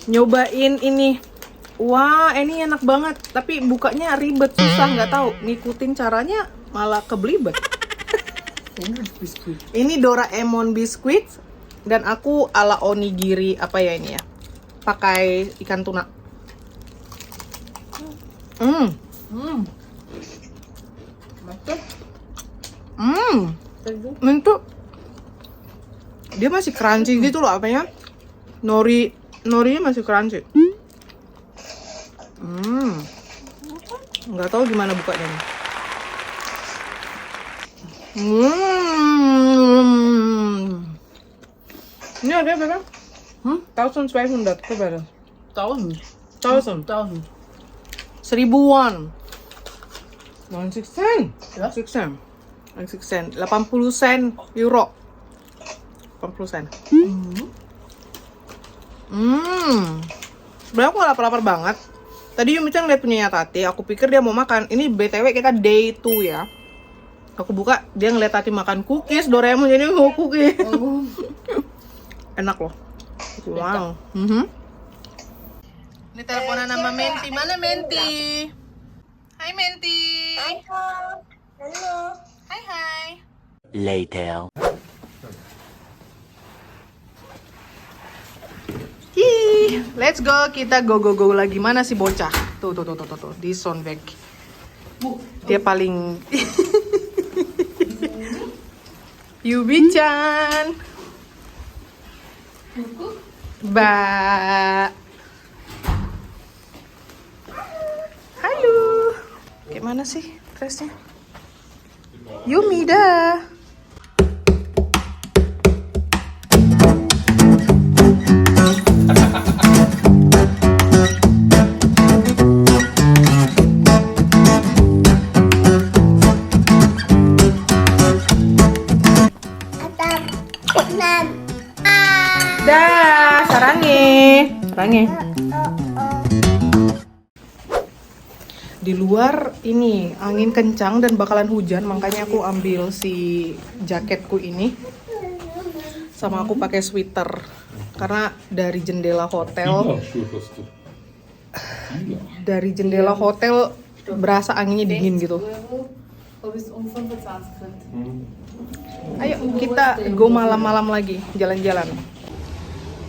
nyobain ini. Wah, ini enak banget. Tapi bukanya ribet, susah, nggak tahu. Ngikutin caranya malah kebelibet. Ini Doraemon biskuit dan aku ala onigiri apa ya ini ya? Pakai ikan tuna. Itu dia masih crunchy gitu loh apanya? Norinya masih crunchy. Nggak tahu gimana bukanya nih. Ini harganya berapa? 1,500 itu berapa? 1,000 won. 96 sen. Ya? 6 sen. 6 sen. 80 sen euro. 80 sen. Sebenarnya aku gak lapar-lapar banget. Tadi Yumi-chan lihat punyanya Tati, aku pikir dia mau makan. Ini BTW kita day 2 ya. Aku buka, dia ngeliat Tati makan cookies, Doraemon jadi mau cookies. Enak loh. Wow. Ini teleponan sama Menti. Mana Menti? Hai Menti. Hai Kak. Halo. Hai. Later. Let's go, kita go lagi. Mana si bocah? Tuh, di soundback. Dia paling Yubi-chan. Halo. Kayak mana sih dressnya? Yumi dah. Dah, sarangi. Di luar ini angin kencang dan bakalan hujan, makanya aku ambil si jaketku ini. Sama aku pakai sweater karena dari jendela hotel berasa anginnya dingin gitu. Ayo kita go malam-malam lagi jalan-jalan.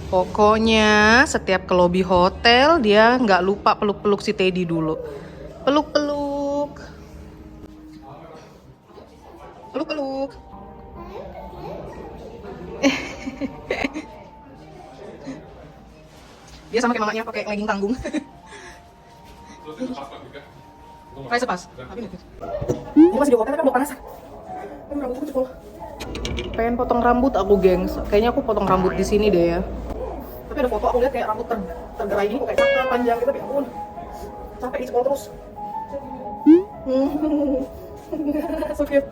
Pokoknya setiap ke lobby hotel dia nggak lupa peluk-peluk si Teddy dulu. Peluk-peluk. Dia sama kayak mamanya pakai legging tanggung. Kayak sepas. Ini masih di hotel kan mau panas. Rambutku jebol. Pengen potong rambut aku, gengs. Kayaknya aku potong rambut di sini deh ya. Tapi ada foto aku lihat kayak rambut tergerai gini kok kayak cakra panjang gitu, tapi ampun. Capek di sekolah terus. So cute.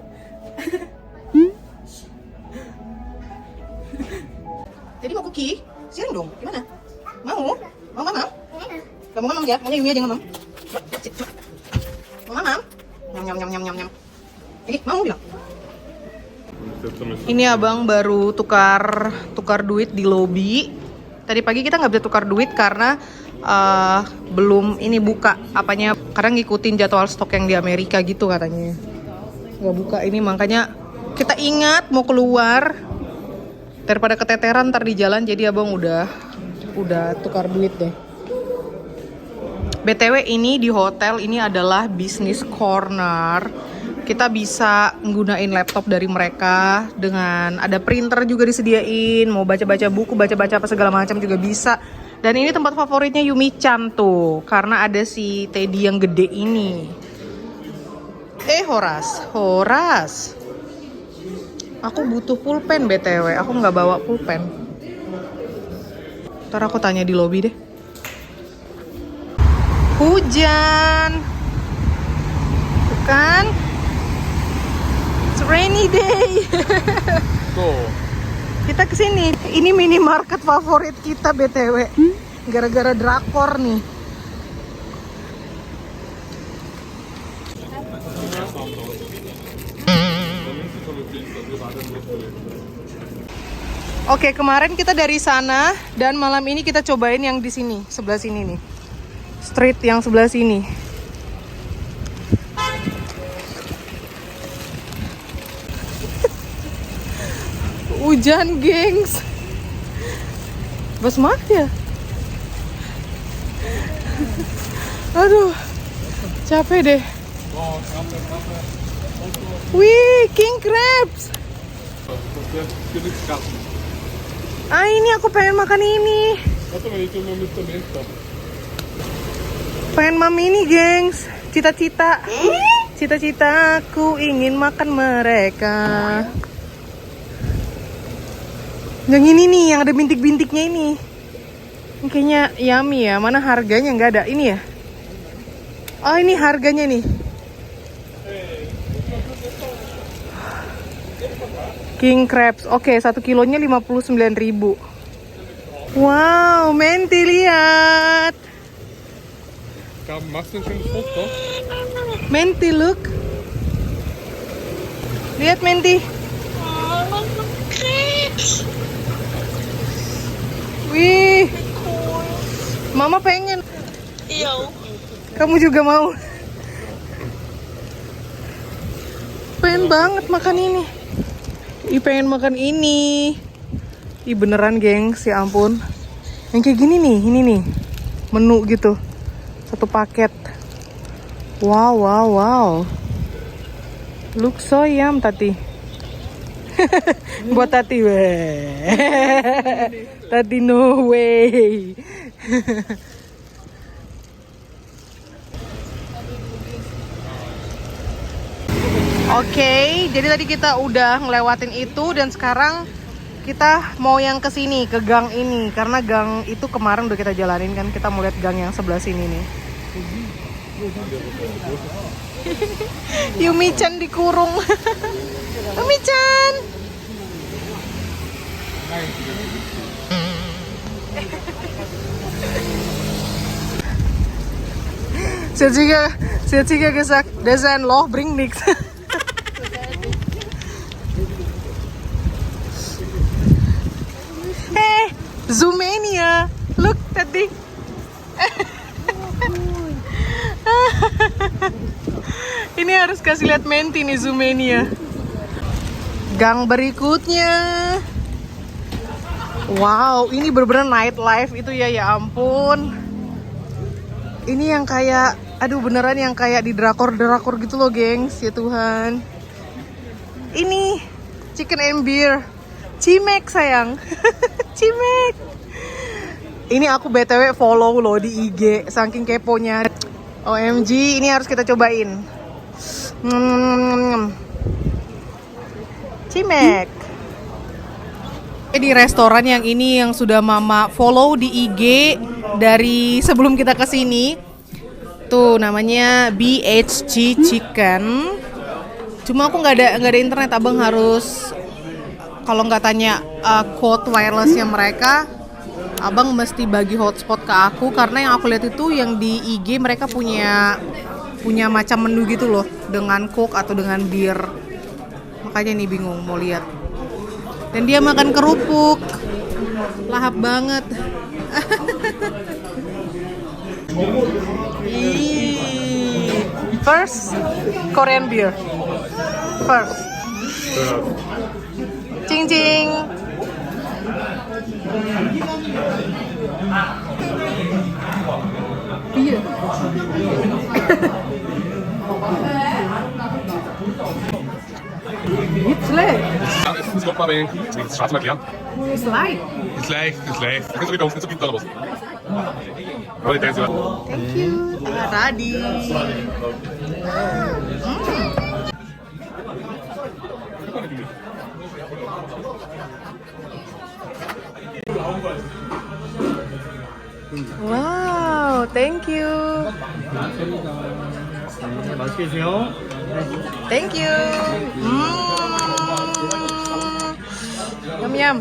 Jadi mau cookie? Sharing dong. Gimana? Mau? Mau mamam? Gak mau mamam ya? Maunya Yumi aja yang mamam. Mau mamam? Nyam. Mau bilang? Ini abang baru tukar duit di lobi. Tadi pagi kita nggak bisa tukar duit karena belum ini buka apanya, karena ngikutin jadwal stok yang di Amerika gitu katanya. Nggak buka ini, makanya kita ingat mau keluar daripada keteteran ntar di jalan, jadi abang udah tukar duit deh. BTW ini di hotel ini adalah business corner. Kita bisa nggunain laptop dari mereka dengan ada printer juga disediain, mau baca-baca buku, baca-baca apa segala macam juga bisa. Dan ini tempat favoritnya Yumi-chan tuh, karena ada si Teddy yang gede ini. Horas. Aku butuh pulpen BTW, aku nggak bawa pulpen. Ntar aku tanya di lobi deh. Hujan. Bukan? It's rainy day. Tuh. Kita kesini. Ini minimarket favorit kita BTW. Gara-gara drakor nih. Oke, kemarin kita dari sana dan malam ini kita cobain yang di sini, sebelah sini nih. Street yang sebelah sini. Hujan, gengs. Basmati ya? Aduh, capek deh. Wih, king crabs. Ah, ini aku pengen makan ini. Pengen mami ini, gengs. Cita-cita. Cita-cita aku ingin makan mereka. Yang ini nih, yang ada bintik-bintiknya ini. Ini kayaknya yummy ya. Mana harganya? Nggak ada. Ini ya? Oh, ini harganya nih. King crabs. Oke, 1 kilonya 59.000. Wow, Menti lihat. Machst du ein schönes Foto? Menti, look. Lihat Menti. Wih. Mama pengen. Iya. Kamu juga mau? Pengen banget makan ini. Pengen makan ini. Beneran, gengs, ya ampun. Yang kayak gini nih, ini nih. Menu gitu. Satu paket. Wow, wow, wow. Look so yum, Tati. Buat Tati, weh. Tati, no way. Oke, jadi tadi kita udah ngelewatin itu dan sekarang kita mau yang ke sini, ke gang ini. Karena gang itu kemarin udah kita jalanin kan, kita mau lihat gang yang sebelah sini nih. Yumi-chan dikurung. Yumi-chan. Saya juga gesagt, das ist ein Loch, bringt nichts. Hey, Zoomania, look tadi. Ini harus kasih lihat Menti nih, Zoomania. Gang berikutnya. Wow, ini bener-bener nightlife itu ya, ya ampun. Ini yang kayak, aduh beneran yang kayak di drakor-drakor gitu loh, gengs, ya Tuhan. Ini chicken and beer. Cimek sayang. Cimek. Ini aku BTW follow loh di IG, saking keponya. OMG, ini harus kita cobain. Cimek. Di restoran yang ini yang sudah Mama follow di IG dari sebelum kita kesini. Tuh namanya BHG Chicken. Cuma aku nggak ada internet, abang harus kalau nggak tanya code wirelessnya mereka, abang mesti bagi hotspot ke aku karena yang aku lihat itu yang di IG mereka punya macam menu gitu loh dengan coke atau dengan bir. Makanya nih bingung mau lihat. Dan dia makan kerupuk. Lahap banget. First Korean beer. First. Cing cing. Iya. It's leicht. Es kommt mal bei das schwarz mal erklären. It's light. Ist leicht, ist leicht. Kannst du wieder uns nicht so viel oder was? Aber der ist ja. Thank you. Tadi. Wow, thank you. 맛있게 드세요. Thank you. Yum yum.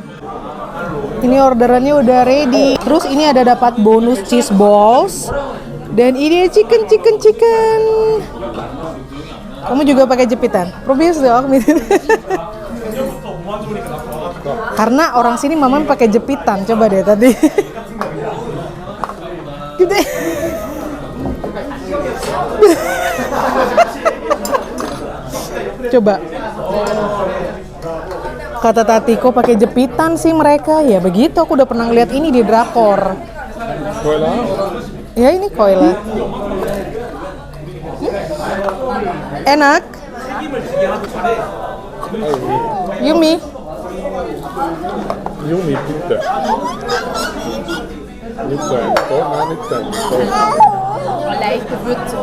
Ini orderannya udah ready. Terus ini ada dapat bonus cheese balls. Dan ini chicken. Kamu juga pakai jepitan? Probius dong. Karena orang sini mama pakai jepitan, coba deh tadi. Gitu. Coba. Kata Tati, kok pakai jepitan sih mereka? Ya begitu, aku udah pernah lihat ini di drakor. Voilà. Ya ini koila. Enak. Yummy. Yummy bitte. Nicht sein. Doch, nein, nicht sein. Leicht Gewürze.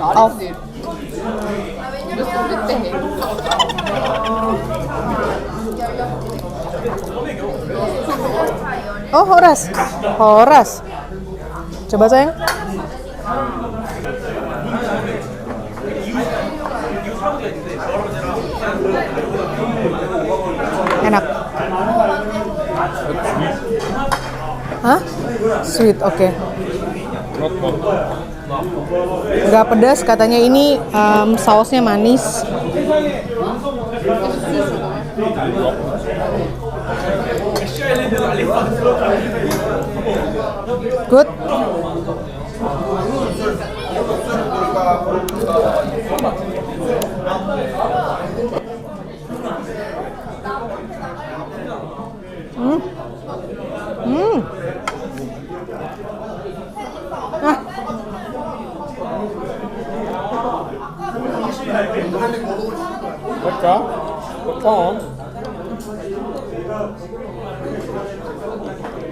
Auf. Bist du bitte hin? Oh, Horas. Horas. Coba sayang. Enak. Hah? Sweet, oke. Not bad. Nggak pedas, katanya ini sausnya manis. Good. Hmm. Hmm. Ah. Lecker. Lecker.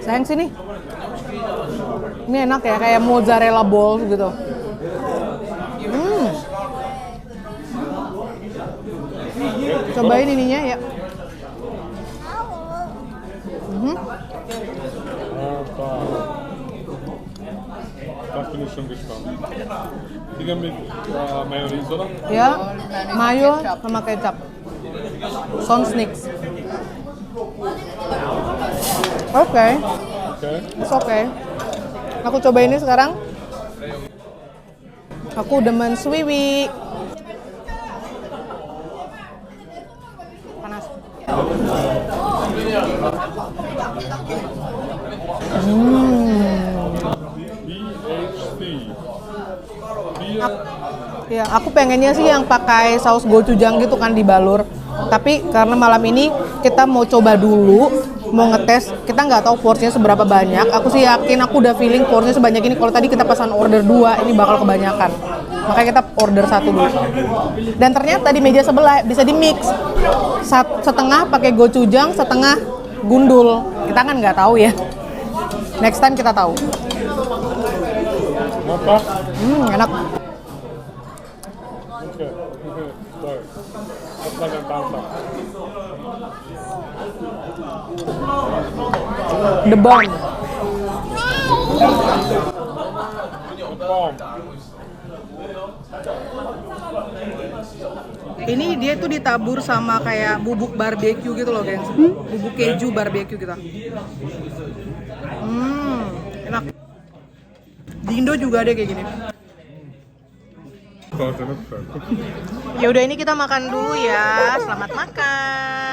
Sayang sini. Ini enak ya, kayak mozzarella balls gitu. Cobain ininya ya. Das bin ich schon gespannt. Wieder mit Mayonnaise, oder? Ya, mayo sama kecap. Sonsnicks. Oke, Okay. it's okay. Aku coba ini sekarang. Aku demen swiwi. Panas. BHC. Bier. Ya, aku pengennya sih yang pakai saus gochujang gitu kan dibalur. Tapi karena malam ini kita mau coba dulu, mau ngetes, kita nggak tahu porsinya seberapa banyak. Aku sih yakin, aku udah feeling porsinya sebanyak ini. Kalau tadi kita pesan order 2, ini bakal kebanyakan. Makanya kita order 1 dulu. Dan ternyata di meja sebelah bisa di mix. Setengah pakai gochujang, setengah gundul. Kita kan nggak tahu ya. Next time kita tahu. Apa? Enak. Okay. Sorry. Das war ein Tanter. The bomb. Bom. Ini dia tuh ditabur sama kayak bubuk barbeque gitu loh, gengs. Bubuk keju barbeque gitu. Enak. Di Indo juga ada kayak gini. Ya udah, ini kita makan dulu ya. Selamat makan.